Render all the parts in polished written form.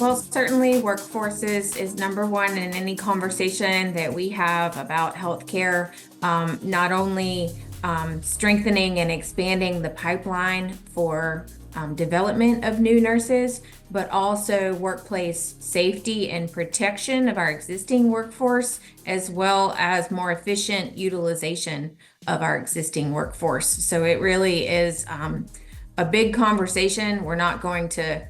Well, certainly workforces is number one in any conversation that we have about healthcare. Not only strengthening and expanding the pipeline for development of new nurses, but also workplace safety and protection of our existing workforce, as well as more efficient utilization of our existing workforce. So it really is a big conversation. We're not going to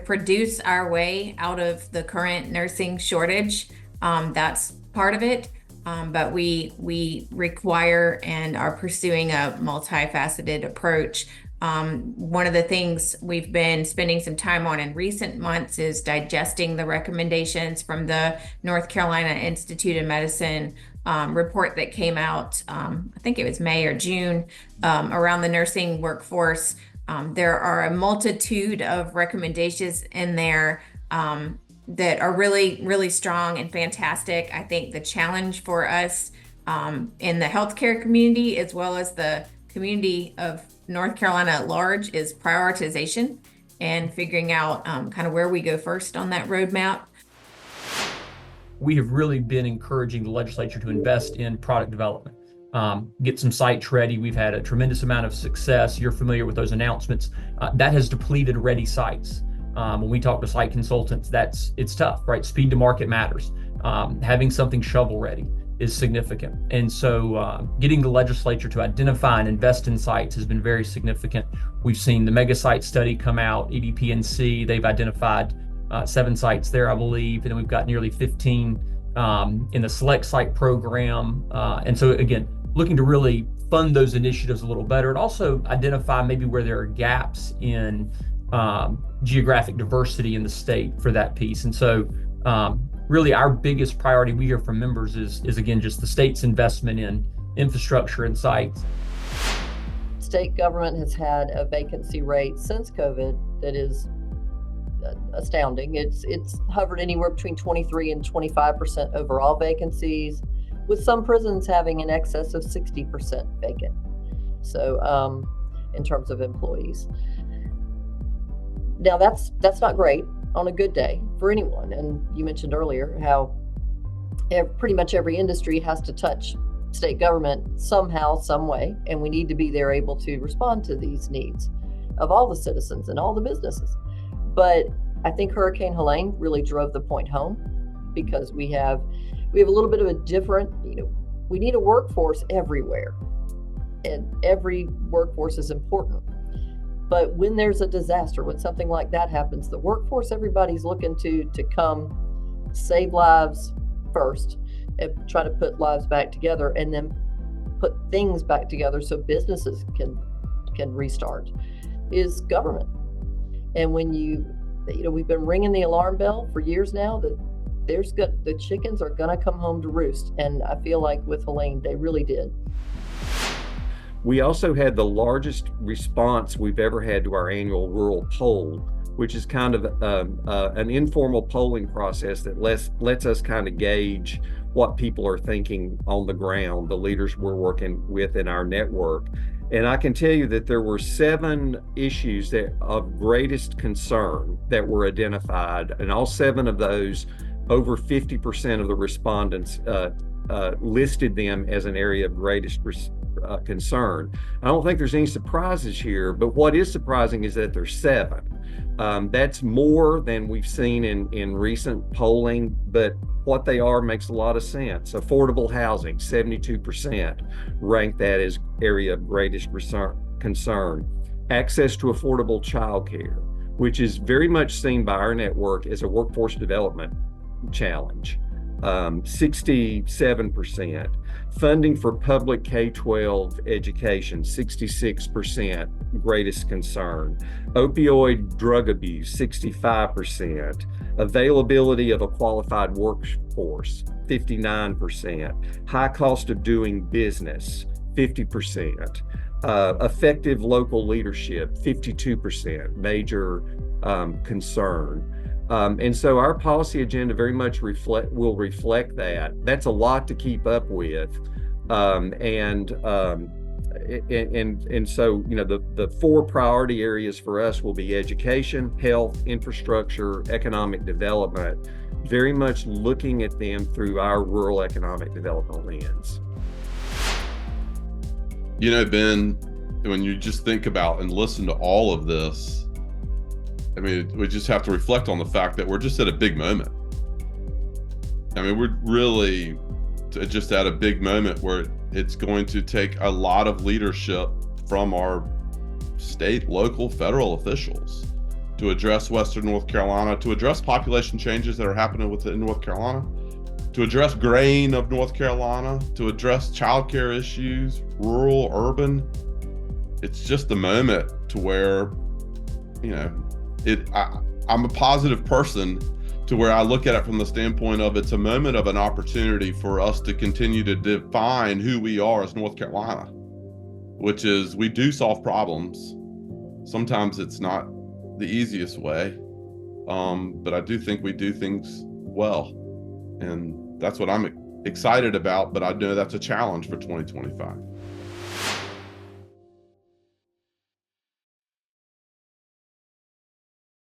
produce our way out of the current nursing shortage. That's part of it. But we require and are pursuing a multifaceted approach. One of the things we've been spending some time on in recent months is digesting the recommendations from the North Carolina Institute of Medicine report that came out, I think it was May or June, around the nursing workforce. There are a multitude of recommendations in there that are really, really strong and fantastic. I think the challenge for us in the healthcare community, as well as the community of North Carolina at large, is prioritization and figuring out kind of where we go first on that roadmap. We have really been encouraging the legislature to invest in product development. Get some sites ready. We've had a tremendous amount of success. You're familiar with those announcements. That has depleted ready sites. When we talk to site consultants, it's tough, right? Speed to market matters. Having something shovel ready is significant. And so getting the legislature to identify and invest in sites has been very significant. We've seen the mega site study come out, EDPNC. They've identified 7 sites there, I believe. And then we've got nearly 15 in the select site program. And so again, looking to really fund those initiatives a little better, and also identify maybe where there are gaps in geographic diversity in the state for that piece. And so really our biggest priority we hear from members is again, just the state's investment in infrastructure and sites. State government has had a vacancy rate since COVID that is astounding. It's hovered anywhere between 23 and 25% overall vacancies, with some prisons having in excess of 60% vacant. So in terms of employees. Now that's not great on a good day for anyone. And you mentioned earlier how pretty much every industry has to touch state government somehow, some way, and we need to be there able to respond to these needs of all the citizens and all the businesses. But I think Hurricane Helene really drove the point home, because we have a little bit of a different, we need a workforce everywhere, and every workforce is important. But when there's a disaster, when something like that happens, the workforce everybody's looking to come save lives first and try to put lives back together, and then put things back together so businesses can restart, is government. And when we've been ringing the alarm bell for years now that the chickens are going to come home to roost. And I feel like with Helene, they really did. We also had the largest response we've ever had to our annual rural poll, which is kind of an informal polling process that lets us kind of gauge what people are thinking on the ground, the leaders we're working with in our network. And I can tell you that there were 7 issues that of greatest concern that were identified, and all 7 of those, over 50% of the respondents listed them as an area of greatest concern. I don't think there's any surprises here, but what is surprising is that there's 7. That's more than we've seen in recent polling, but what they are makes a lot of sense. Affordable housing, 72% ranked that as area of greatest concern. Access to affordable childcare, which is very much seen by our network as a workforce development challenge, 67%. Funding for public K-12 education, 66% greatest concern. Opioid drug abuse, 65%. Availability of a qualified workforce, 59%. High cost of doing business, 50%. Effective local leadership, 52%, major concern. And so our policy agenda very much will reflect that. That's a lot to keep up with. and so, you know, the four priority areas for us will be education, health, infrastructure, economic development, very much looking at them through our rural economic development lens. You know, Ben, when you just think about and listen to all of this, I mean, we just have to reflect on the fact that we're just at a big moment. I mean, we're really just at a big moment where it's going to take a lot of leadership from our state, local, federal officials to address Western North Carolina, to address population changes that are happening within North Carolina, to address grain of North Carolina, to address childcare issues, rural, urban. It's just the moment to where, you know, I'm a positive person to where I look at it from the standpoint of it's a moment of an opportunity for us to continue to define who we are as North Carolina, which is we do solve problems. Sometimes it's not the easiest way, but I do think we do things well. And that's what I'm excited about, but I know that's a challenge for 2025.